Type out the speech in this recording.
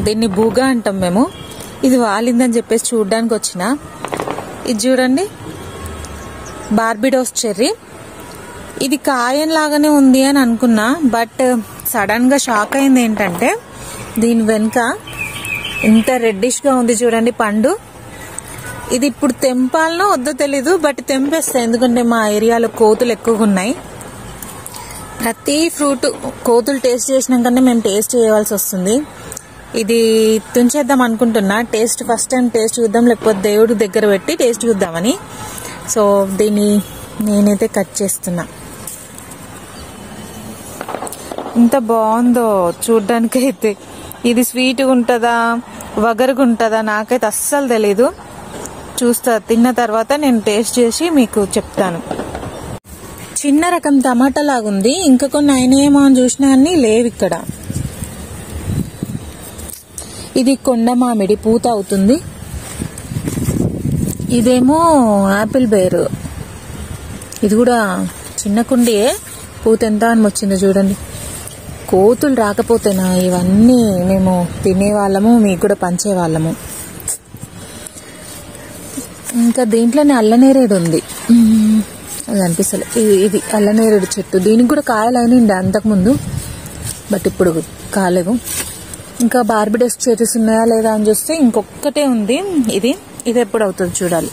దీన్ని బూగా అంటాం మేము. ఇది వాలిందని చెప్పేసి చూడడానికి వచ్చిన. ఇది చూడండి, బార్బిడోస్ చెర్రీ. ఇది కాయం లాగానే ఉంది అని అనుకున్నా, బట్ సడన్ గా షాక్ అయింది ఏంటంటే దీని వెనుక ఇంత రెడ్డిష్ గా ఉంది చూడండి పండు. ఇది ఇప్పుడు తెంపాలనో వద్దో తెలీదు, బట్ తెంపేస్తా, ఎందుకంటే మా ఏరియాలో కోతులు ఎక్కువగా ఉన్నాయి. ప్రతి ఫ్రూట్ కోతులు టేస్ట్ చేసినాకనే మేము టేస్ట్ చేయవలసి వస్తుంది. ఇది తుంచేద్దాం అనుకుంటున్నా. ఫస్ట్ టైం టేస్ట్ చూద్దాం, లేకపోతే దేవుడి దగ్గర పెట్టి టేస్ట్ చూద్దామని. సో దీన్ని నేనైతే కట్ చేస్తున్నా. ఇంత బాగుందో చూడ్డానికి అయితే. ఇది స్వీట్గా ఉంటుందా వగరుగా ఉంటుందా నాకైతే అస్సలు తెలీదు. చూస్తా, తిన్న తర్వాత నేను టేస్ట్ చేసి మీకు చెప్తాను. చిన్న రకం టమాటా లాగుంది. ఇంకా కొన్ని అయినాయేమో అని చూసినా అన్ని లేవు ఇక్కడ. ఇది కొండ మామిడి పూత అవుతుంది. ఇదేమో యాపిల్ బేరు. ఇది కూడా చిన్న కుండియే, పూత ఎంత అని వచ్చిందో చూడండి. కోతులు రాకపోతేనా ఇవన్నీ మేము తినేవాళ్ళము, మీకు కూడా పంచేవాళ్ళము. ఇంకా దీంట్లోనే అల్లనేరేడు ఉంది, అది అనిపిస్తలే. ఇది అల్లనేరేడు చెట్టు. దీనికి కూడా కాయలు అయినాయి అంతకుముందు, బట్ ఇప్పుడు కాలేవు. ఇంకా బార్బిడోస్ చెర్రీస్ ఉన్నాయా లేదా అని చూస్తే ఇంకొక్కటే ఉంది. ఇది ఎప్పుడు అవుతుంది చూడాలి.